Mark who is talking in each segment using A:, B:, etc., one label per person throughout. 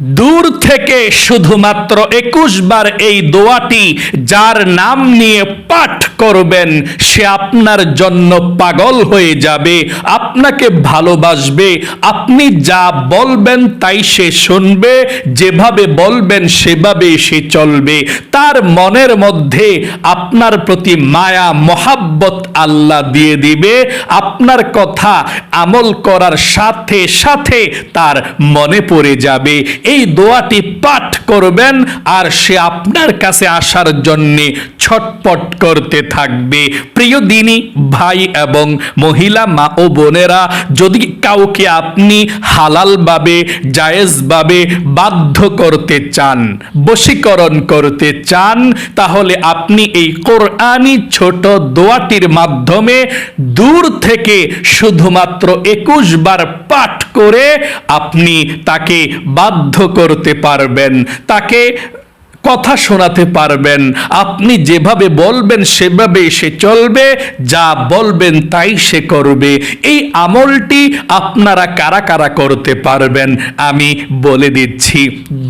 A: দূর থেকে শুধুমাত্র 21 বার এই দোয়াটি যার নাম নিয়ে পাঠ করবেন, সে আপনার জন্য পাগল হয়ে যাবে, আপনাকে ভালোবাসবে। আপনি যা বলবেন তাই সে শুনবে, যেভাবে বলবেন সেভাবে সে চলবে। তার মনের মধ্যে আপনার প্রতি মায়া মহাব্বত আল্লাহ দিয়ে দিবে। আপনার কথা আমল করার সাথে সাথে তার মনে পড়ে যাবে। এই দোয়াটি পাঠ করবেন আর সে আপনার কাছে আসার জন্য ছটপট করতে থাকবে। প্রিয় দিনী ভাই এবং মহিলা মা ও বোনেরা, যদি কাউকে আপনি হালালভাবে জায়েজভাবে বাধ্য করতে চান, বশীকরণ করতে চান, তাহলে আপনি এই কোরআনি ছোট দোয়াটির মাধ্যমে দূর থেকে শুধুমাত্র 21 বার পাঠ করে আপনি তাকে বাধ্য করতে পারবেন, তাকে কথা শোনাতে পারবেন। আপনি যেভাবে বলবেন সেভাবে সে চলবে, যা বলবেন তাই সে করবে। এই আমলটি আপনারা কারা কারা করতে পারবেন আমি বলে দিচ্ছি।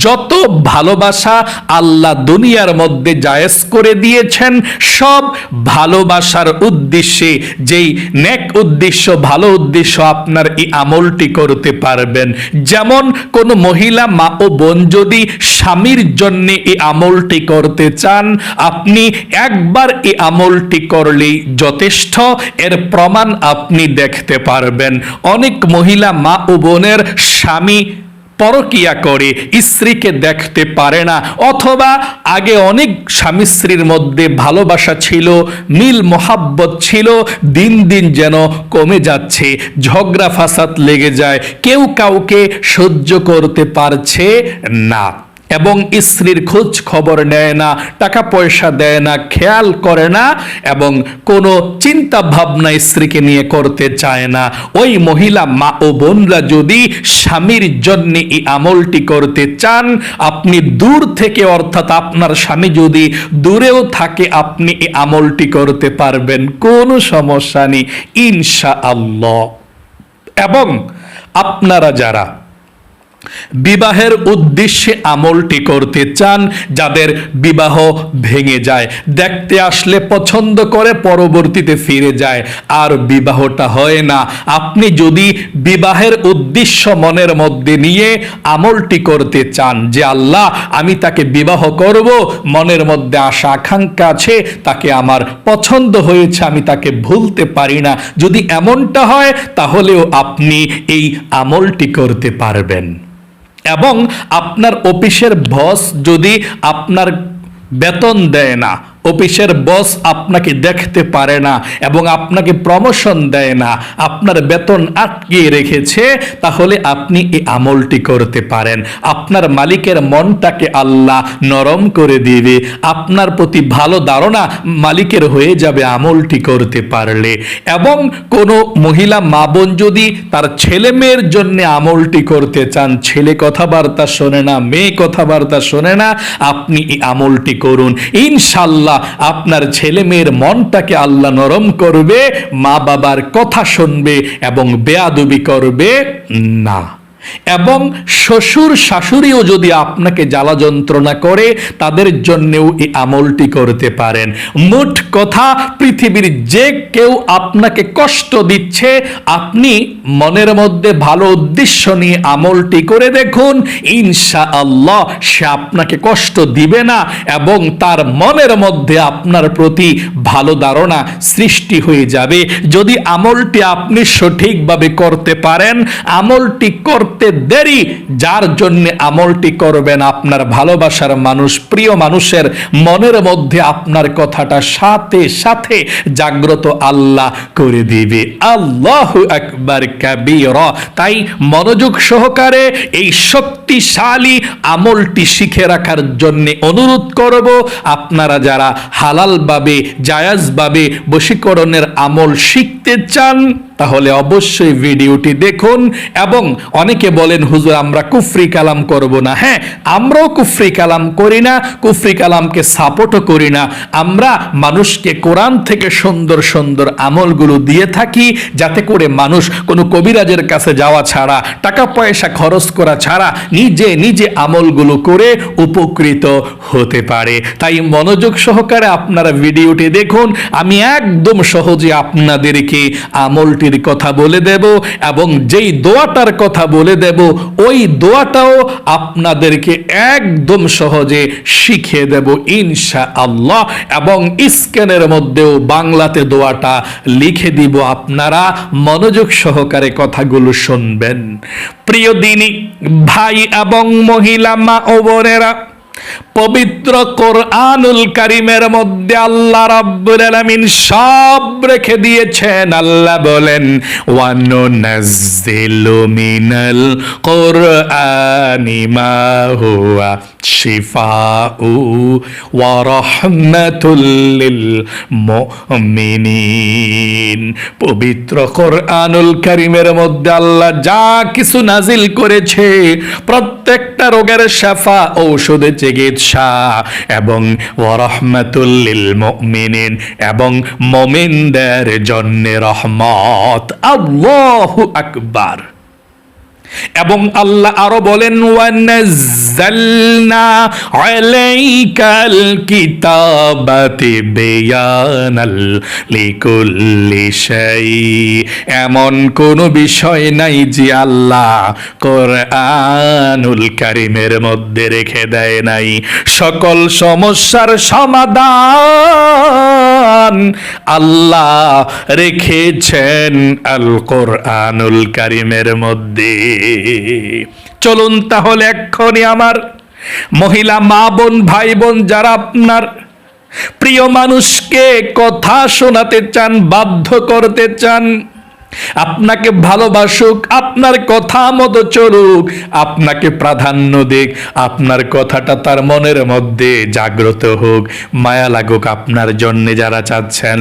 A: যত ভালোবাসা আল্লাহ দুনিয়ার মধ্যে জায়েজ করে দিয়েছেন, সব ভালোবাসার উদ্দেশ্যে, যেই নেক উদ্দেশ্য, ভালো উদ্দেশ্য, আপনার এই আমলটি করতে পারবেন। যেমন কোন মহিলা মা ও বোন যদি স্বামীর জন্য এই আমলটি করতে চান, আপনি একবার এই আমলটি করলেই যথেষ্ট। এর প্রমাণ আপনি দেখতে পারবেন। অনেক মহিলা মা ও বোনের স্বামী পরকিয়া করে, স্ত্রীকে দেখতে পারে না, অথবা আগে অনেক স্বামী স্ত্রীর মধ্যে ভালোবাসা ছিল, মিল মোহাব্বত ছিল, দিন দিন যেন কমে যাচ্ছে, ঝগড়া ফাসাদ লেগে যায়, কেউ কাউকে সহ্য করতে পারছে না এবং স্ত্রীর খোঁজ খবর নেয় না, টাকা পয়সা দেয় না, খেয়াল করে না এবং কোনো চিন্তা ভাবনা স্ত্রীকে নিয়ে করতে চায় না। ওই মহিলা মা ও বোনরা যদি স্বামীর জন্য এই আমলটি করতে চান, আপনি দূর থেকে, অর্থাৎ আপনার স্বামী যদি দূরেও থাকে, আপনি এই আমলটি করতে পারবেন, কোনো সমস্যা নেই ইনশাআল্লাহ। এবং আপনারা যারা বিবাহের উদ্দেশ্যে আমলটি করতে চান, যাদের বিবাহ ভেঙে যায়, দেখতে আসলে পছন্দ করে পরবর্তীতে ফিরে যায়, আর বিবাহটা হয় না, আপনি যদি বিবাহের উদ্দেশ্য মনের মধ্যে নিয়ে আমলটি করতে চান যে আল্লাহ আমি তাকে বিবাহ করব, মনের মধ্যে আশা আকাঙ্ক্ষা আছে, তাকে আমার পছন্দ হয়েছে, আমি তাকে ভুলতে পারি না, যদি এমনটা হয় তাহলেও আপনি এই আমলটি করতে পারবেন। এবং আপনার অফিসের বস যদি আপনার বেতন দেয় না, অফিসের বস আপনাকে দেখতে পারে না এবং আপনাকে প্রমোশন দেয় না, আপনার বেতন আটকিয়ে রেখেছে, তাহলে আপনি এই আমলটি করতে পারেন। আপনার মালিকের মনটাকে আল্লাহ নরম করে দিবে, আপনার প্রতি ভালো ধারণা মালিকের হয়ে যাবে আমলটি করতে পারলে। এবং কোনো মহিলা মা বোন যদি তার ছেলে মেয়ের জন্য আমলটি করতে চান, ছেলে কথাবার্তা শোনে না, মেয়ে কথাবার্তা শোনে না, আপনি এই আমলটি করুন, ইনশাআল্লাহ আপনার ছেলে মেয়ের মনটাকে আল্লাহ নরম করবে, মা বাবার কথা শুনবে এবং বেয়াদবি করবে না। এবং শ্বশুর শাশুড়িও যদি আপনাকে জ্বালা যন্ত্রণা করে, তাদের জন্যও এই আমলটি করতে পারেন। মোট কথা, পৃথিবীর যে কেউ আপনাকে কষ্ট দিচ্ছে, আপনি মনের মধ্যে ভালো উদ্দেশ্য নিয়ে আমলটি করে দেখুন, ইনশাআল্লাহ সে আপনাকে কষ্ট দিবে না এবং তার মনের মধ্যে আপনার প্রতি ভালো ধারণা সৃষ্টি হয়ে যাবে। যদি আমলটি আপনি সঠিকভাবে করতে পারেন, আমলটি করতে দেরি, যার জন্য আমলটি করবেন, আপনার ভালোবাসার মানুষ, প্রিয় মানুষের মনের মধ্যে আপনার কথাটা সাথে সাথে জাগ্রত আল্লাহ করে দিবে। আল্লাহু আকবার কাবীরা। তাই মনোযোগ সহকারে এই শক্তিশালী আমলটি শিখে রাখার জন্য অনুরোধ করব। আপনারা যারা হালালভাবে জায়েজভাবে বশীকরণের আমল শিখতে চান, তাহলে অবশ্যই ভিডিওটি দেখুন। এবং অনেকে বলেন হুজুর আমরা কুফরি কালাম করব না। হ্যাঁ, আমরাও কুফরি কালাম করি না, কুফরি কালামকে সাপোর্টও করি না। আমরা মানুষকে কোরআন থেকে সুন্দর সুন্দর আমলগুলো দিয়ে থাকি, যাতে করে মানুষ কোনো কবিরাজের কাছে যাওয়া ছাড়া, টাকা পয়সা খরচ করা ছাড়া নিজে নিজে আমলগুলো করে উপকৃত হতে পারে। তাই মনোযোগ সহকারে আপনারা ভিডিওটি দেখুন। আমি একদম সহজে আপনাদেরকে আমলটির কথা বলে দেব এবং যেই দোয়াটার কথা বলে দেব ওই দোয়াটাও আপনাদেরকে একদম সহজে শিখিয়ে দেব ইনশাআল্লাহ। এবং স্ক্রিনের মধ্যেও বাংলাতে দোয়াটা লিখে দিব, আপনারা মনোযোগ সহকারে কথাগুলো শুনবেন। প্রিয় দিনী ভাই এবং মহিলা মা ও বোনেরা, পবিত্র কোরআনুল কারীমের মধ্যে আল্লাহ রাব্বুল আলামিন সব রেখে দিয়েছেন। আল্লাহ বলেন ওয়া নুনাজ্জিলু মিনাল কোরআনি মা হুয়া শিফাউ ওয়া রাহমাতুল লিল মুমিনিন। পবিত্র কোরআনুল কারীমের মধ্যে আল্লাহ যা কিছু নাজিল করেছে প্রত্যেকটা রোগের শিফা, ঔষধে চিকিৎসা, এবং ওয়া রাহমাতুল লিল মুমিনিন, এবং মুমিনদের জন্য রহমত। আল্লাহু আকবার। এবং আল্লাহ আরো বলেন ওয়া নাযালনা আলাইকাল কিতাবাতি বিয়ানাল লিকুল্লি শাই। এমন কোন বিষয় নাই যে আল্লাহ কোরআনুল কারীমের মধ্যে রেখে দেয় নাই। সকল সমস্যার সমাধান আল্লাহ রেখেছেন আল কোরআনুল কারীমের মধ্যে। চলুন তাহলে এক্ষুনি আমার মহিলা মা বোন ভাই বোন যারা আপনার প্রিয় মানুষকে কথা শোনাতে চান, বাধ্য করতে চান, আপনাকে ভালোবাসুক, আপনার কথা মতো চলুক, আপনাকে প্রাধান্য দিক, আপনার কথাটা তার মনের মধ্যে জাগ্রত হোক, মায়া লাগুক আপনার জন্য যারা চাচ্ছেন,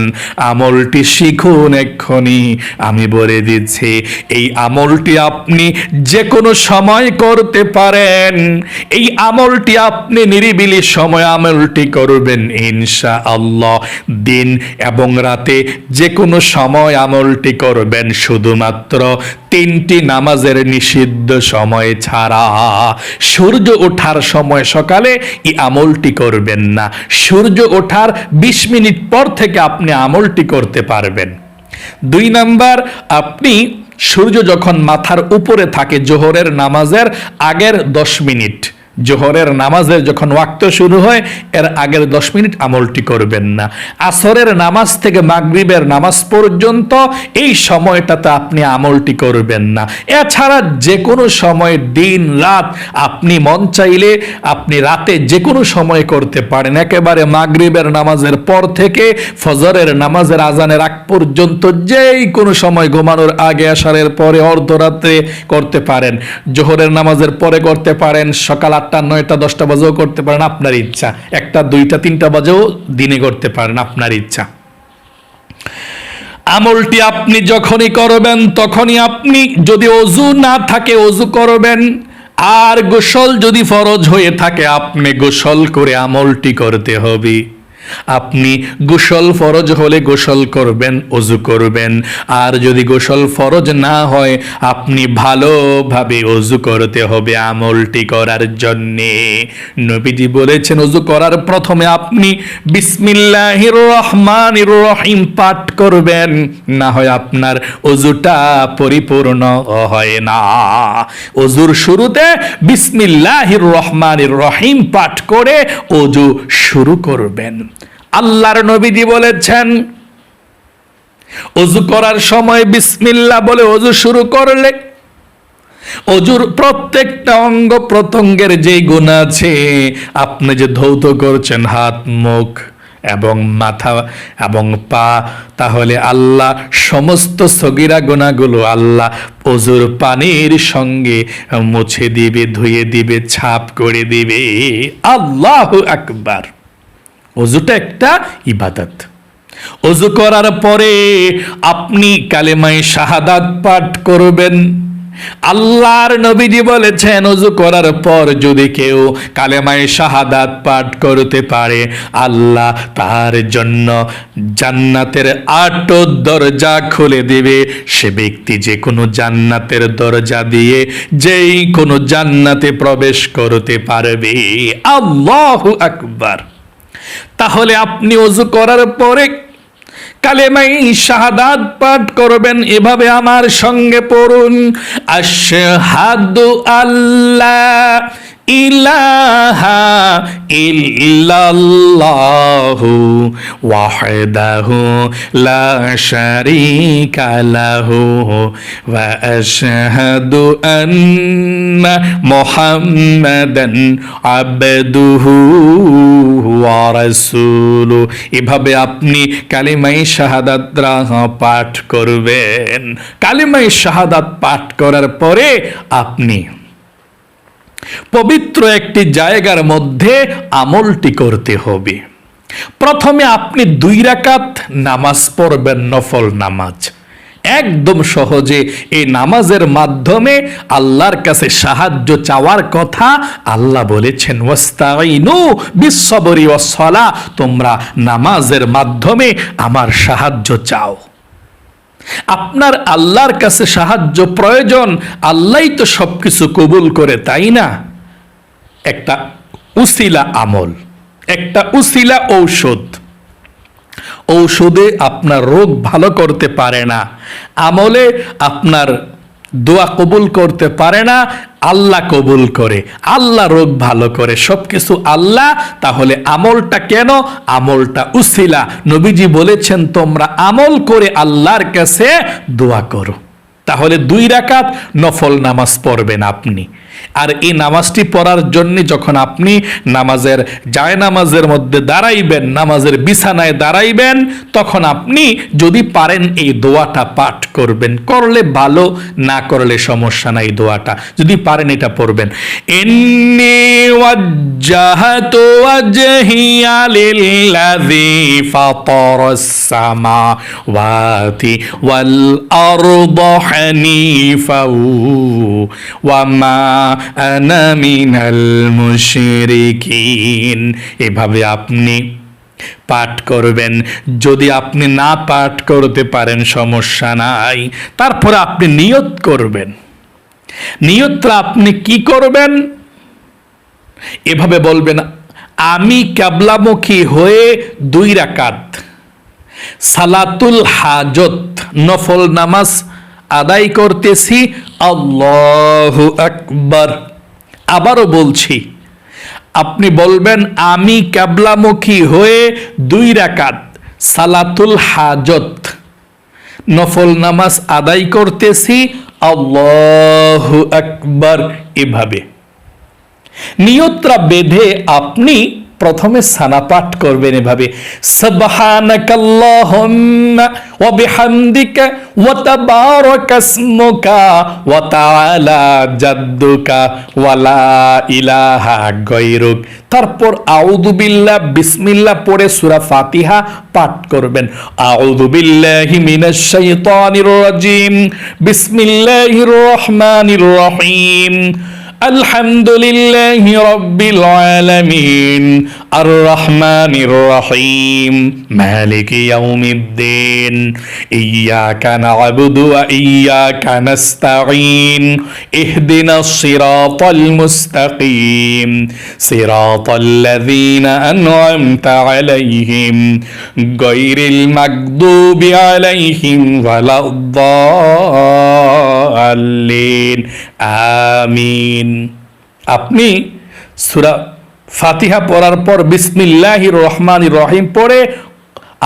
A: আমলটি শিখুন এক্ষুনি। আমি বলে দিচ্ছি এই আমলটি আপনি যে কোনো সময় করতে পারেন। এই আমলটি আপনি নিরিবিলি সময় আমলটি করবেন ইনশাআল্লাহ। দিন এবং রাতে যে কোনো সময় আমলটি করবেন, শুধুমাত্র 3টি নামাজের নিষিদ্ধ সময় ছাড়া। সূর্য ওঠার সময় সকালে এই আমলটি করবেন না। সূর্য ওঠার 20 মিনিট পর থেকে আপনি আমলটি করতে পারবেন। 2 নাম্বার, আপনি সূর্য যখন মাথার উপরে থাকে জোহরের নামাজের আগের 10 মিনিট, জোহরের নামাজের যখন ওয়াক্ত শুরু হয় এর আগের 10 মিনিট আমলটি করবেন না। আসরের নামাজ থেকে মাগরিবের নামাজ পর্যন্ত এই সময়টাতে আপনি আমলটি করবেন না। এছাড়া যে কোনো সময় দিন রাত আপনি মন চাইলে আপনি রাতে যে কোনো সময় করতে পারেন। একেবারে মাগরিবের নামাজের পর থেকে ফজরের নামাজের আজানের আগ পর্যন্ত যেই কোনো সময়, ঘুমানোর আগে, আসারের পরে, অর্ধরাত্রে করতে পারেন, জোহরের নামাজের পরে করতে পারেন, সকাল 8টা 9টা 10টা বাজেও করতে পারেন, আপনার ইচ্ছা। 1টা 2টা 3টা বাজেও দিনে করতে পারেন, আপনার ইচ্ছা। আমলটি আপনি যখনই করবেন তখনই আপনি, যদি ওযু না থাকে ওযু করবেন, আর গোসল যদি ফরজ হয়ে থাকে আপনি গোসল করে আমলটি করতে হবে। আপনি গোসল ফরজ হলে গোসল করবেন, ওযু করবেন। আর যদি গোসল ফরজ না হয় আপনি ভালোভাবে ওযু করতে হবে আমলটি করার জন্যে। নবীজি বলেছেন ওযু করার প্রথমে আপনি বিসমিল্লাহির রহমানির রহিম পাঠ করবেন, না হয় আপনার ওযুটা পরিপূর্ণ হয় না। ওযুর শুরুতে বিসমিল্লাহির রহমানির রহিম পাঠ করে ওযু শুরু করবেন। আল্লাহর নবীজি বলেছেন ওযু করার সময় বিসমিল্লাহ বলে ওযু শুরু করলে ওযুর প্রত্যেকটা অঙ্গ প্রত্যঙ্গের যে গুনাহ আছে, আপনি যে ধৌত করছেন হাত, মুখ এবং মাথা এবং পা, তাহলে আল্লাহ সমস্ত সগীরা গুনাহগুলো আল্লাহ ওযুর পানির সঙ্গে মুছে দিবে, ধুয়ে দিবে, ছাপ করে দিবে। আল্লাহু আকবার। ওযুটা একটা ইবাদত। ওযু করার পরে আপনি কালেমায়ে শাহাদাত পাঠ করবেন। আল্লাহর নবীজি বলেছেন ওযু করার পর যদি কেউ কালেমায়ে শাহাদাত পাঠ করতে পারে, আল্লাহ তার জন্য জান্নাতের ৮ দরজা খুলে দিবে। সে ব্যক্তি যে কোনো জান্নাতের দরজা দিয়ে যেই কোনো জান্নাতে প্রবেশ করতে পারবে। আল্লাহু আকবার। তাহলে আপনি ওযু করার পরে কালেমায়ে শাহাদাত পাঠ করবেন। এভাবে আমার সঙ্গে পড়ুন, আশহাদু আল্লা ইলাহা ইল্লাল্লাহু ওয়াহদাহু লা শারীকা লাহু ওয়া আশহাদু আন্না মুহাম্মাদান আবদুহু ওয়া রাসূলুহু। এভাবে আপনি কালিমায়ে শাহাদাত পাঠ করবেন। কালিমায়ে শাহাদাত পাঠ করার পরে আপনি পবিত্র একটি জায়গার মধ্যে আমলটি করতে হবে। প্রথমে আপনি 2 রাকাত নামাজ পড়বেন, নফল নামাজ। একদম সহজে এই নামাজের মাধ্যমে আল্লাহর কাছে সাহায্য চাওয়ার কথা আল্লাহ বলেছেন, ওয়াস্তাঈনু বিস-সাবরি ওয়াস-সালাহ, তোমরা নামাজের মাধ্যমে আমার সাহায্য চাও। আপনার আল্লাহর কাছে সাহায্য প্রয়োজন, আল্লাহই তো সবকিছু কবুল করে, তাই না? একটা উসিলা আমল, একটা উসিলা ঔষধ। ঔষধে আপনার রোগ ভালো করতে পারে না, আমলে আপনার দোয়া কবুল করতে পারে না, আল্লাহ কবুল করে, আল্লাহ রোগ ভালো করে, সবকিছু আল্লাহ। তাহলে আমলটা কেন? আমলটা উসিলা। নবীজি বলেছেন তোমরা আমল করে আল্লাহর কাছে দোয়া করো। তাহলে 2 রাকাত নফল নামাজ পড়বেন আপনি। আর এই নামাজটি পড়ার জন্য যখন আপনি নামাজের জায়নামাজের মধ্যে দাঁড়াইবেন, নামাজের বিছানায় দাঁড়াইবেন, তখন আপনি যদি পারেন এই দোয়াটা পাঠ করবেন। করলে ভালো, না করলে সমস্যা নাই। দোয়াটা যদি পারেন এটা পড়বেন, ইন্নী ওয়াজ্জাহতু ওয়াজহিয়া লিল্লাযী ফাতারাস সামাওয়াতি ওয়াল আরদা হানিফাও ওয়া মা আনা মিনাল মুশরিকিন। এভাবে আপনি পাঠ করবেন। যদি আপনি না পাঠ করতে পারেন সমস্যা নাই, তারপরে আপনি নিয়ত করবেন। নিয়তটা আপনি কি করবেন? এভাবে বলবেন, আমি কিবলামুখী হয়ে 2 রাকাত সালাতুল হাজত নফল নামাজ আদায় করতেছি। আল্লাহু আকবার। আবারও বলছি, আপনি বলবেন আমি কিবলামুখী হয়ে 2 রাকাত সালাতুল হাজত নফল নামাজ আদায় করতেছি। আল্লাহু আকবার। এভাবে নিয়তটা বেঁধে আপনি প্রথমে সানা পাঠ করবেন এভাবে, সুবহানাকাল্লাহুম্মা ওয়া বিহামদিকা ওয়া তাবারাকাসমুকা ওয়া তাআলা জাদ্দুকা ওয়া লা ইলাহা গায়রুক। তারপর আউযু বিল্লাহ বিসমিল্লাহ পড়ে সূরা ফাতিহা পাঠ করবেন। আউযু বিল্লাহি মিনাশ শাইতানির রাজিম, বিসমিল্লাহির রহমানির রহিম, আলহামদুলিল্লাহি রাব্বিল আলামিন, আর রহমানির রহিম, মালিকি ইয়াউমিদ্দিন, ইয়্যাকা না'বুদু ওয়া ইয়্যাকা নাস্তাঈন, ইহদিনাস সিরাতাল মুস্তাকিম, সিরাতাল্লাযীনা আন'আমতা আলাইহিম, গায়রিল মাগদুবি আলাইহিম ওয়ালাদ-দাল্লিন, আমিন। আপনি সূরা ফাতিহা পড়ার পর বিসমিল্লাহির রহমানির রহিম পড়ে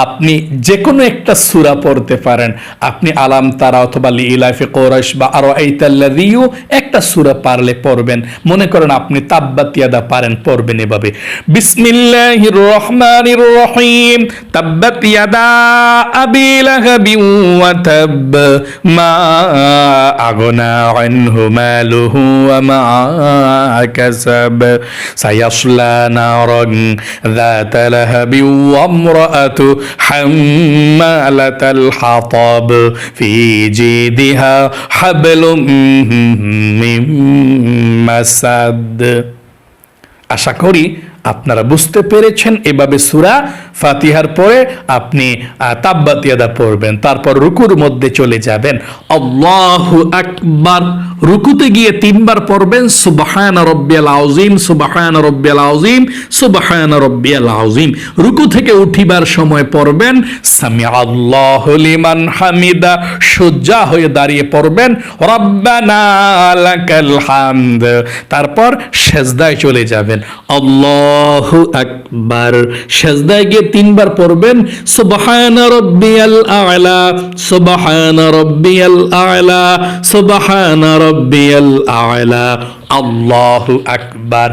A: আপনি যে কোনো একটা সূরা পড়তে পারেন। আপনি আলাম তারা অথবা লিইলাফি কুরাইশ বা আরাআইতাল্লাযী একটা সূরা পারলে পড়বেন। মনে করেন আপনি তাব্বাত ইয়াদা পারেন, পড়বেন এভাবে, বিসমিল্লাহির রহমানির রহিম, তাব্বাত ইয়াদা আবি লাহাবি ওয়া তাব, মা আগনা আনহু মালুহু ওয়া মা কাসাব, সায়াসলা নারান যাতা লাহাবি ওয়া ইমরাআতু হাম্মালাতাল হাতাব ফি জিদিহা হাবলুম মিন মাসাদ। আশা করি আপনারা বুঝতে পেরেছেন। এভাবে সূরা ফাতিহার পরে আপনি তাব্বাত ইয়াদা পড়বেন, তারপর রুকুর মধ্যে চলে যাবেন। আল্লাহু আকবার। রুকুতে গিয়ে 3 বার পড়বেন সুবহান রাব্বিয়াল আযীম, সুবহান রাব্বিয়াল আযীম, সুবহান রাব্বিয়াল আযীম। রুকু থেকে উঠিবার সময় পড়বেন সামিআল্লাহু লিমান হামিদা। সোজা হয়ে দাঁড়িয়ে পড়বেন রব্বানা লাকাল হামদ। তারপর সেজদায় চলে যাবেন আল্লাহু আকবার। সেজদায় গিয়ে 3 বার পড়বেন সুবহান রাব্বিয়াল আ'লা, সুবহান রাব্বিয়াল আ'লা, সুবহান রাব্বিয়াল আ'লা। আল্লাহু আকবার।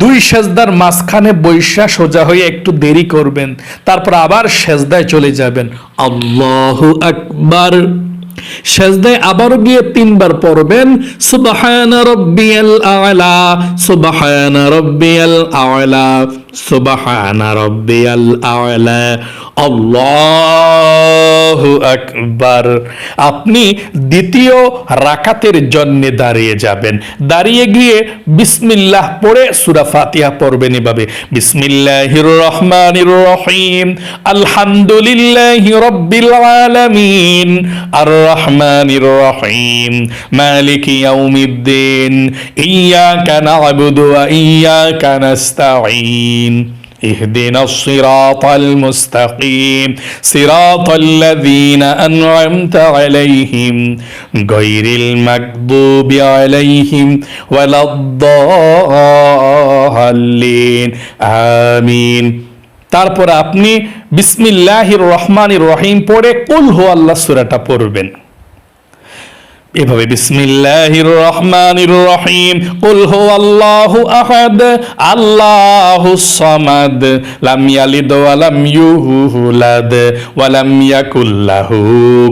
A: 2 সেজদার মাঝখানে বৈশা সোজা হয়ে একটু দেরি করবেন, তারপর আবার সেজদায় চলে যাবেন আল্লাহু আকবার। সেজদায় আবারও গিয়ে 3 বার পড়বেন সুবহান রাব্বিয়াল আ'লা, সুবহান রাব্বিয়াল আ'লা, সুবহান রাব্বিয়াল আ'লা। আল্লাহু আকবার। আপনি দ্বিতীয় রাকাতের জন্য দাঁড়িয়ে যাবেন। দাঁড়িয়ে গিয়ে বিসমিল্লাহ পড়ে সূরা ফাতিহা পড়বেন এভাবে বিসমিল্লাহির রহমানির রহিম আলহামদুলিল্লাহি রাব্বিল আলামিন আর রহমানির রহিম মালিকি ইয়াউমিদ্দিন ইয়্যাকা না'বুদু ওয়া ইয়্যাকা নাস্তাঈন اهدنا الصراط المستقيم صراط الذين أنعمت عليهم غير المغضوب عليهم ولا الضالين آمين। তারপর আপনি বিসমিল্লাহির রহমানির রহিম পড়ে কুল হুয়াল্লাহ সূরাটা পড়বেন এভাবে বিসমিল্লাহির রহমানির রহিম কুল হুয়াল্লাহু আহাদ আল্লাহুস সামাদ লাম ইয়ালিদ ওয়া লাম ইউলাদ ওয়া লাম ইয়াকুল লাহু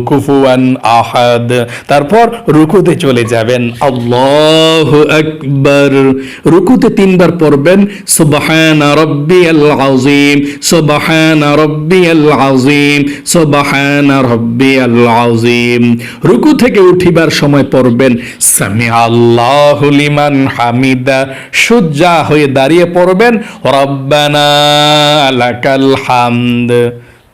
A: কুফুয়ান আহাদ। তারপর রুকুতে চলে যাবেন আল্লাহু আকবার। রুকুতে 3 বার পড়বেন সুবহান রাব্বিয়াল আযীম, সুবহান রাব্বিয়াল আযীম, সুবহান রাব্বিয়াল আযীম। রুকু থেকে উঠিবার সময় পড়বেন সামিআল্লাহু লিমান হামিদা। সোজা হয়ে দাঁড়িয়ে পড়বেন রব্বানা লাকাল হামদ।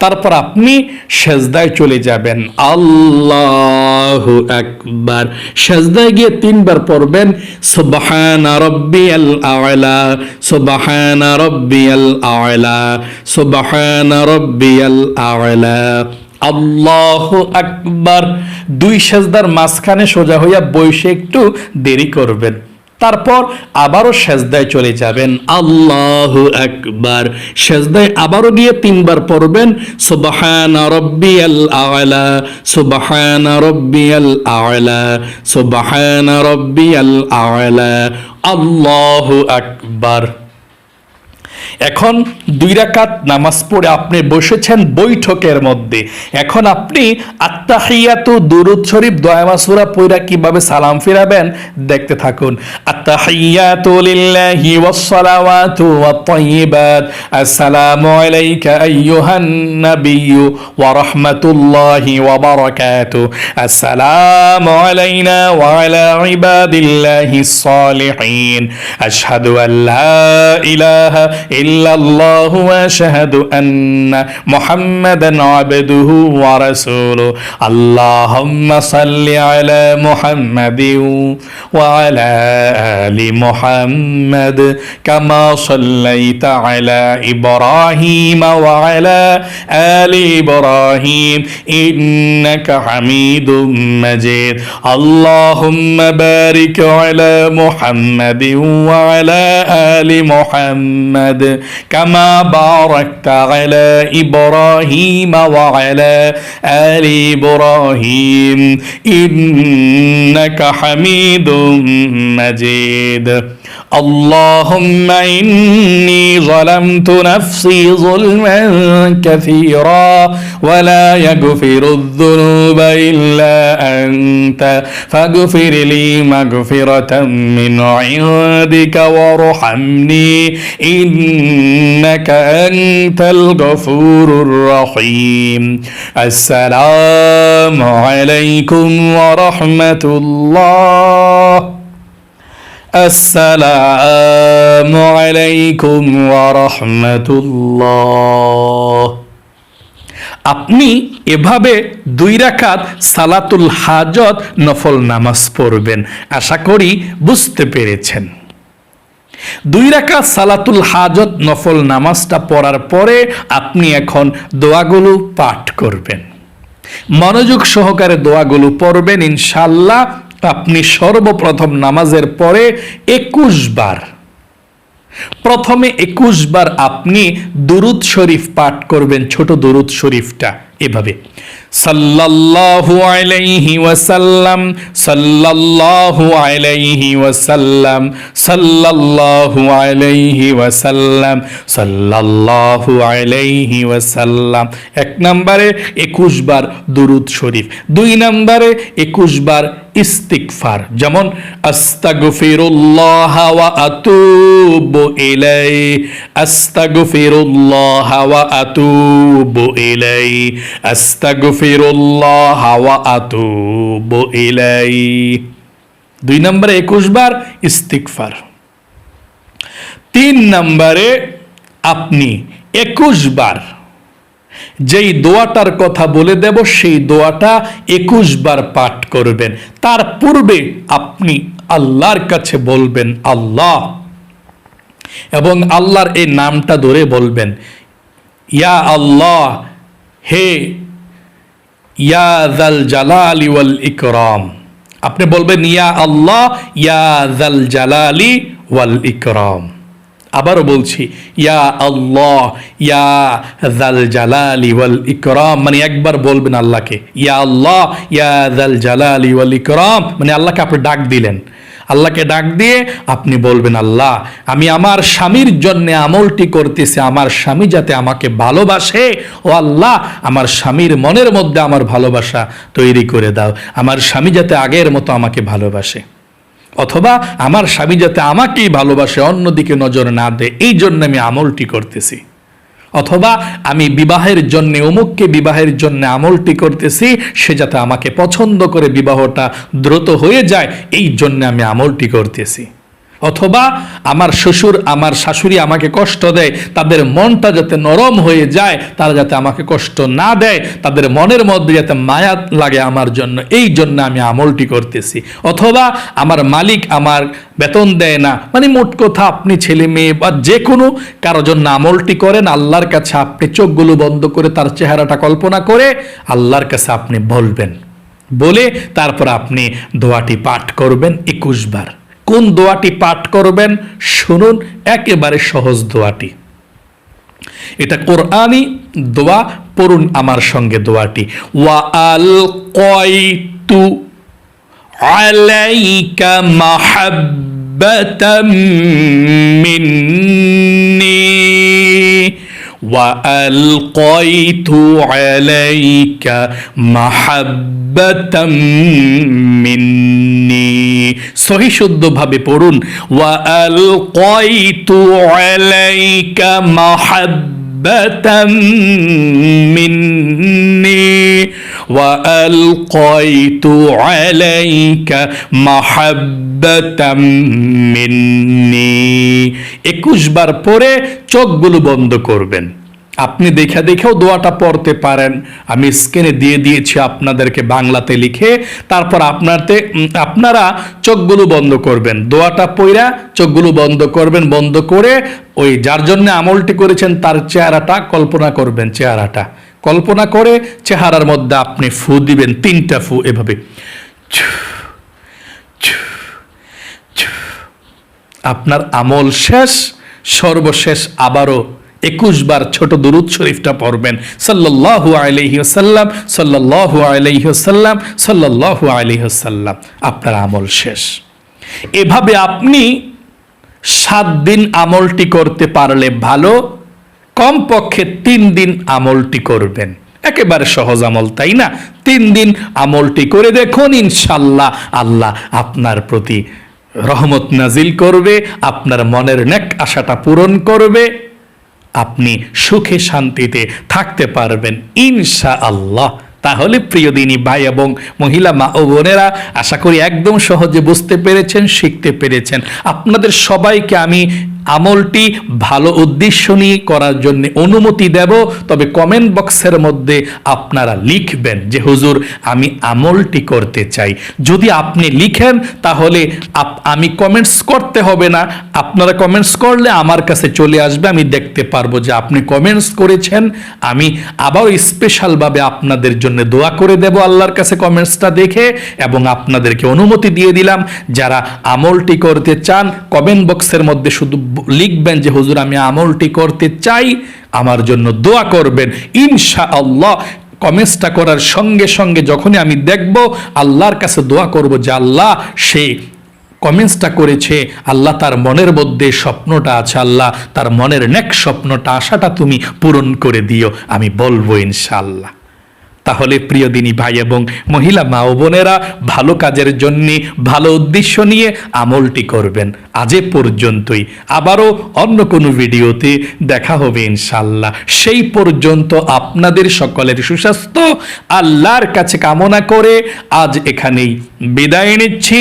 A: তারপর আপনি সেজদায় চলে যাবেন আল্লাহু আকবার। সেজদায় গিয়ে 3 বার পড়বেন সুবহান রাব্বিয়াল আ'লা, সুবহান রাব্বিয়াল আ'লা, সুবহান রাব্বিয়াল আ'লা। আল্লাহু আকবার। 2 সেজদার মাঝখানে সোজা হইয়া বসে একটু দেরি করবেন, তারপর আবারও সেজদায় চলে যাবেন আল্লাহু আকবার। সেজদায় আবারও গিয়ে 3 বার পড়বেন সুবহান রাব্বিয়াল আ'লা, সুবহান রাব্বিয়াল আ'লা, সুবহান রাব্বিয়াল আ'লা। আল্লাহু আকবার। এখন 2 রাকাত নামাজ পড়ে আপনি বসেছেন বৈঠকের মধ্যে। এখন আপনি আত্তাহিয়াতু দুরূদ শরীফ দোয়া মাসুরা পড়া কিভাবে সালাম ফিরাবেন দেখতে থাকুন। আত্তাহিয়াতু লিল্লাহি ওয়াস সালাওয়াতু ওয়াত তাইয়্যিবাত আসসালামু আলাইকা আইয়ুহান নাবিয়্যু ওয়া রাহমাতুল্লাহি ওয়া বারাকাতুহু আসসালামু আলাইনা ওয়া আলা ইবাদিল্লাহিস সালিহিন আশহাদু আল লা ইলাহা ইল্লাল্লাহু ওয়া আশহাদু আন্না মুহাম্মাদান আবদুহু ওয়া রাসূলুহু আল্লাহুম্মা সাল্লি আলা মুহাম্মাদিন ওয়া আলা আলি মুহাম্মাদ কামা সাল্লাইতা আলা ইব্রাহিম ওয়া আলা আলি ইব্রাহিম ইন্নাকা হামিদুম মাজিদ আল্লাহুম্মা বারিক আলা মুহাম্মাদিন ওয়া আলা আলি মুহাম্মাদ كما باركت على إبراهيم وعلى آل إبراهيم إنك حميد مجيد اللهم إني ظلمت نفسي ظلما كثيرا ولا يغفر الذنوب إلا أنت فاغفر لي مغفرة من عندك وارحمني إنك أنت الغفور الرحيم السلام عليكم ورحمة الله আসসালামু আলাইকুম ওয়া রাহমাতুল্লাহ। আপনি এভাবে 2 রাকাত সালাতুল হাজত নফল নামাজ পড়বেন। আশা করি বুঝতে পেরেছেন। 2 রাকাত সালাতুল হাজত নফল নামাজটা পড়ার পরে আপনি এখন দোয়াগুলো পাঠ করবেন। মনোযোগ সহকারে দোয়াগুলো পড়বেন ইনশাআল্লাহ। আপনি সর্বপ্রথম নামাজের পরে 21 বার, প্রথমে 21 বার আপনি দুরুদ শরীফ পাঠ করবেন। ছোট দুরুদ শরীফটা এভাবে, সাল্লাল্লাহু আলাইহি ওয়াসাল্লাম, সাল্লাল্লাহু আলাইহি ওয়াসাল্লাম, সাল্লাল্লাহু আলাইহি ওয়াসাল্লাম, সাল্লাল্লাহু আলাইহি ওয়াসাল্লাম। 1 নম্বরে 21 বার দুরুদ শরীফ, 2 নম্বরে 21 বার ইস্তিগফার, যেমন আস্তাগফিরুল্লাহ ওয়া আতুবু ইলাইহি, আস্তাগফিরুল্লাহ ওয়া আতুবু ইলাইহি, আস্তাগফিরুল্লাহ ওয়া আতুবু ইলাইহি। 2 নম্বরে 21 বার ইস্তিগফার। 3 নম্বরে আপনি 21 বার যেই দোয়াটার কথা বলে দেব সেই দোয়াটা 21 বার পাঠ করবেন। তার পূর্বে আপনি আল্লাহর কাছে বলবেন আল্লাহ, এবং আল্লাহর এই নামটা ধরে বলবেন ইয়া আল্লাহ, হে ইয়া যাল জালালি ওয়াল ইকরাম। আপনি বলবেন ইয়া আল্লাহ, ইয়া যাল জালালি ওয়াল ইকরাম। আবারও বলছি ইয়া আল্লাহ, ইয়া যাল জালালি ওয়াল ইকরাম, মানে একবার বলবেন আল্লাহকে ইয়া আল্লাহ, ইয়া যাল জালালি ওয়াল ইকরাম, মানে আল্লাহকে আপনি ডাক দিলেন। আল্লাহকে ডাক দিয়ে আপনি বলবেন আল্লাহ, আমি আমার স্বামীর জন্য আমলটি করতেছি, আমার স্বামী যাতে আমাকে ভালোবাসে। ও আল্লাহ, আমার স্বামীর মনের মধ্যে আমার ভালোবাসা তৈরি করে দাও, আমার স্বামী যাতে আগের মতো আমাকে ভালোবাসে, অথবা আমার স্বামী যাতে আমাকেই ভালোবাসে, অন্যদিকে নজর না দেয়, এই জন্য আমি আমলটি করতেছি। অথবা আমি বিবাহের জন্য অমুককে বিবাহের জন্য আমলটি করতেছি, সে যাতে আমাকে পছন্দ করে বিবাহটা দ্রুত হয়ে যায়, এই জন্য আমি আমলটি করতেছি। অথবা আমার শ্বশুর আমার শাশুড়ি আমাকে কষ্ট দেয়, তাদের মনটা যাতে নরম হয়ে যায়, তারা যাতে আমাকে কষ্ট না দেয়, তাদের মনের মধ্যে যাতে মায়া লাগে আমার জন্য, এই জন্য আমি আমলটি করতেছি। অথবা আমার মালিক আমার বেতন দেয় না, মানে মোট কথা আপনি ছেলে মেয়ে বা যে কোনো কারো জন্য আমলটি করেন, আল্লাহর কাছে আপনি চোখগুলো বন্ধ করে তার চেহারাটা কল্পনা করে আল্লাহর কাছে আপনি বলবেন। বলে তারপর আপনি দোয়াটি পাঠ করবেন 21 বার। কোন দোয়াটি পাঠ করবেন শুনুন, একেবারে সহজ দোয়াটি। এটা কোরআনি দোয়া, পড়ুন আমার সঙ্গে দোয়াটি। ওয়া আলকাইতু আলাইকা মাহাব্বাতাম মিন্নি, ওয়া আলকাইতু আলাইকা মাহাব্বাতাম মিন্নি। সহি শুদ্ধভাবে পড়ুন, ওয়া আলকাইতু আলাইকা মাহাব্বাতাম মিন্নি, ওয়া আলকাইতু আলাইকা মাহাব্বাতাম মিন্নি। 21 বার পরে চোখগুলো বন্ধ করবেন। আপনি দেখেও দোয়াটা পড়তে পারেন, আমি স্ক্রিনে দিয়ে দিয়েছি আপনাদেরকে বাংলাতে লিখে। তারপর আপনারা চোখগুলো বন্ধ করবেন, দোয়াটা পড়া চোখগুলো বন্ধ করবেন। বন্ধ করে ওই যার জন্য আমলটি করেছেন তার চেহারাটা কল্পনা করবেন, চেহারাটা কল্পনা করে চেহারার মধ্যে আপনি ফু দিবেন, 3টা ফু এভাবে। আপনার আমল শেষ। সর্বশেষ আবারও 21 বার ছোট দুরূদ শরীফটা পড়বেন, সাল্লাল্লাহু আলাইহি ওয়াসাল্লাম, সাল্লাল্লাহু আলাইহি ওয়াসাল্লাম, সাল্লাল্লাহু আলাইহি ওয়াসাল্লাম। আপনার আমল শেষ। এভাবে আপনি 7 দিন আমলটি করতে পারলে ভালো, কমপক্ষে 3 দিন আমলটি করবেন। একেবারে সহজ আমল, তাই না? 3 দিন আমলটি করে দেখুন, ইনশাল্লাহ আল্লাহ আপনার প্রতি রহমত নাজিল করবে, আপনার মনের নেক আশাটা পূরণ করবে, আপনি সুখে শান্তিতে থাকতে পারবেন ইনশাআল্লাহ। তাহলে প্রিয় দিনী ভাই এবং মহিলা মা ও বোনেরা, আশা করি একদম সহজে বুঝতে পেরেছেন, শিখতে পেরেছেন। আপনাদের সবাইকে আমি আমলটি ভালো উদ্দেশ্য নিয়ে করার জন্য অনুমতি দেব, তবে কমেন্ট বক্সের মধ্যে আপনারা লিখবেন যে হুজুর আমি আমলটি করতে চাই। যদি আপনি লিখেন তাহলে আমি কমেন্টস করতে হবে না, আপনারা কমেন্টস করলে আমার কাছে চলে আসবে, আমি দেখতে পারবো যে আপনি কমেন্টস করেছেন। আমি আবারও স্পেশালভাবে আপনাদের জন্য দোয়া করে দেব আল্লাহর কাছে কমেন্টসটা দেখে, এবং আপনাদেরকে অনুমতি দিয়ে দিলাম যারা আমলটি করতে চান কমেন্ট বক্সের মধ্যে শুধু লিখবেন যে হুজুর আমি আমলটি করতে চাই, আমার জন্য দোয়া করবেন ইনশাআল্লাহ। কমেন্টসটা করার সঙ্গে সঙ্গে যখনই আমি দেখব, আল্লাহর কাছে দোয়া করব যে আল্লাহ সে কমেন্টসটা করেছে, আল্লাহ তার মনের মধ্যে স্বপ্নটা আছে, আল্লাহ তার মনের নেক স্বপ্নটা আশাটা তুমি পূরণ করে দিও, আমি বলবো ইনশাআল্লাহ। তাহলে প্রিয় দিনী ভাই এবং মহিলা মা ও বোনেরা, ভালো কাজের জন্য ভালো উদ্দেশ্য নিয়ে আমলটি করবেন। আজ এ পর্যন্তই, আবারও অন্য কোনো ভিডিওতে দেখা হবে ইনশাআল্লাহ। সেই পর্যন্ত আপনাদের সকলের সুস্বাস্থ্য আল্লাহর কাছে কামনা করে আজ এখানেই বিদায় নিচ্ছি।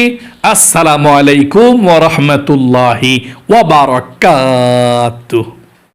A: আসসালামু আলাইকুম ওয়া রাহমাতুল্লাহি ওয়া বারাকাতুহু।